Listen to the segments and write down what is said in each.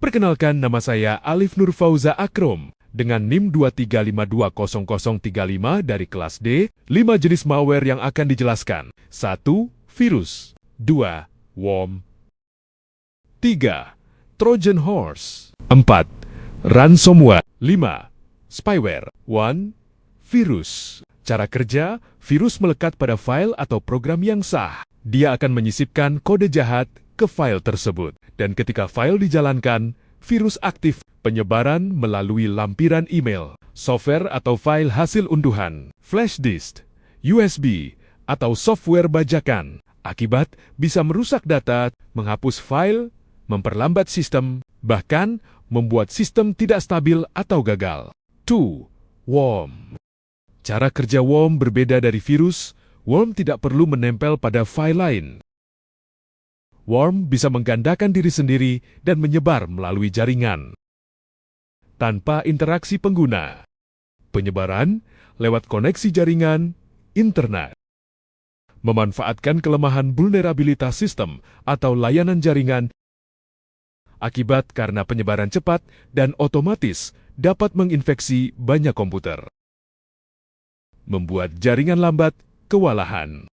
Perkenalkan, nama saya Alif Nur Fauza Akrom dengan NIM 235200035 dari kelas D. 5 jenis malware yang akan dijelaskan. 1. Virus. 2. Worm. 3. Trojan Horse. 4. Ransomware. 5. Spyware. 1. Virus. Cara kerja, virus melekat pada file atau program yang sah. Dia akan menyisipkan kode jahat ke file tersebut. Dan ketika file dijalankan, virus aktif penyebaran melalui lampiran email, software atau file hasil unduhan, flash disk, USB, atau software bajakan. Akibat bisa merusak data, menghapus file, memperlambat sistem, bahkan membuat sistem tidak stabil atau gagal. 2. Worm. Cara kerja worm berbeda dari virus. Worm tidak perlu menempel pada file lain. Worm bisa menggandakan diri sendiri dan menyebar melalui jaringan tanpa interaksi pengguna. Penyebaran lewat koneksi jaringan internet. Memanfaatkan kelemahan vulnerabilitas sistem atau layanan jaringan akibat karena penyebaran cepat dan otomatis dapat menginfeksi banyak komputer. Membuat jaringan lambat, kewalahan.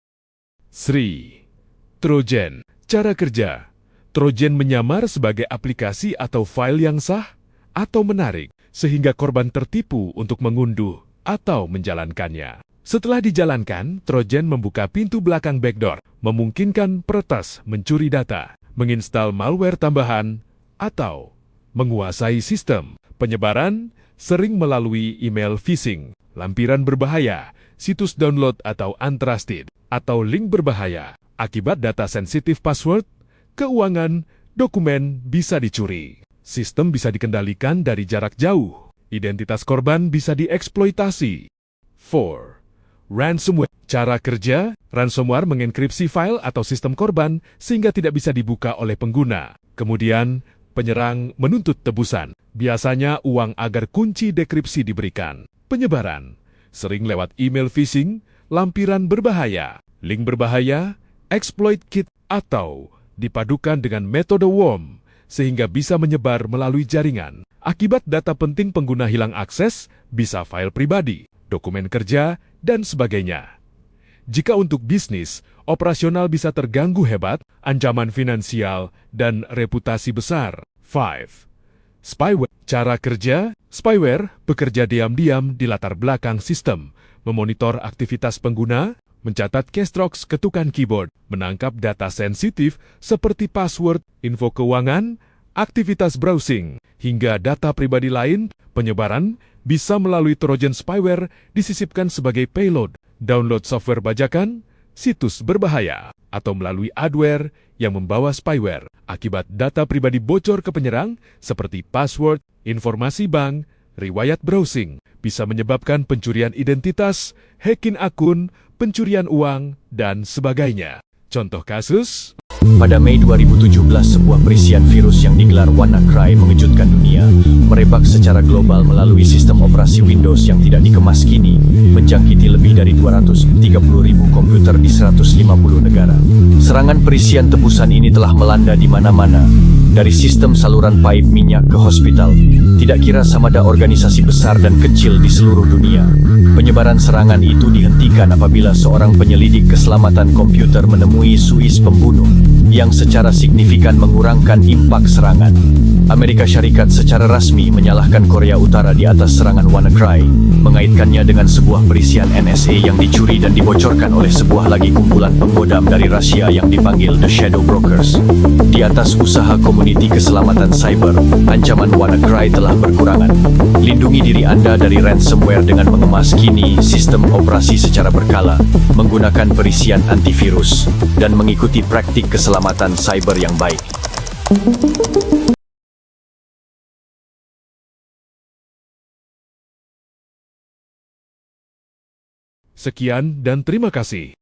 3. Trojan. Cara kerja. Trojan menyamar sebagai aplikasi atau file yang sah atau menarik, sehingga korban tertipu untuk mengunduh atau menjalankannya. Setelah dijalankan, Trojan membuka pintu belakang backdoor, memungkinkan peretas mencuri data, menginstal malware tambahan, atau menguasai sistem. Penyebaran sering melalui email phishing, lampiran berbahaya, situs download atau untrusted, atau link berbahaya. Akibat data sensitif password, keuangan, dokumen bisa dicuri. Sistem bisa dikendalikan dari jarak jauh. Identitas korban bisa dieksploitasi. 4. Ransomware. Cara kerja, ransomware mengenkripsi file atau sistem korban sehingga tidak bisa dibuka oleh pengguna. Kemudian, penyerang menuntut tebusan. Biasanya uang agar kunci dekripsi diberikan. Penyebaran sering lewat email phishing, lampiran berbahaya, link berbahaya, exploit kit, atau dipadukan dengan metode worm sehingga bisa menyebar melalui jaringan. Akibat data penting pengguna hilang akses, bisa file pribadi, dokumen kerja, dan sebagainya. Jika untuk bisnis, operasional bisa terganggu hebat, ancaman finansial, dan reputasi besar. 5. Spyware. Cara kerja, spyware bekerja diam-diam di latar belakang sistem, memonitor aktivitas pengguna, mencatat keystrokes ketukan keyboard, menangkap data sensitif seperti password, info keuangan, aktivitas browsing, hingga data pribadi lain. Penyebaran bisa melalui Trojan spyware disisipkan sebagai payload, download software bajakan, situs berbahaya, atau melalui adware yang membawa spyware. Akibat data pribadi bocor ke penyerang seperti password, informasi bank, riwayat browsing, bisa menyebabkan pencurian identitas, hacking akun, pencurian uang, dan sebagainya. Contoh kasus: pada Mei 2017, sebuah berisian virus yang digelar WannaCry mengejutkan dunia, merebak secara global melalui sistem operasi Windows yang tidak dikemas kini, menjangkiti lebih dari 230.000 komputer di 150 negara. Serangan perisian tebusan ini telah melanda di mana-mana, dari sistem saluran pipe minyak ke hospital. Tidak kira samada organisasi besar dan kecil di seluruh dunia. Penyebaran serangan itu dihentikan apabila seorang penyelidik keselamatan komputer menemui Swiss pembunuh yang secara signifikan mengurangkan impak serangan. Amerika Syarikat secara resmi menyalahkan Korea Utara di atas serangan WannaCry, mengaitkannya dengan sebuah berisian NSA yang dicuri dan dibocorkan oleh sebuah lagi kumpulan penggodam dari Rusia yang dipanggil The Shadow Brokers. Di atas usaha komuniti keselamatan cyber, ancaman WannaCry telah berkurangan. Lindungi diri Anda dari ransomware dengan mengemas kini sistem operasi secara berkala, menggunakan perisian antivirus, dan mengikuti praktik keselamatan cyber yang baik. Sekian dan terima kasih.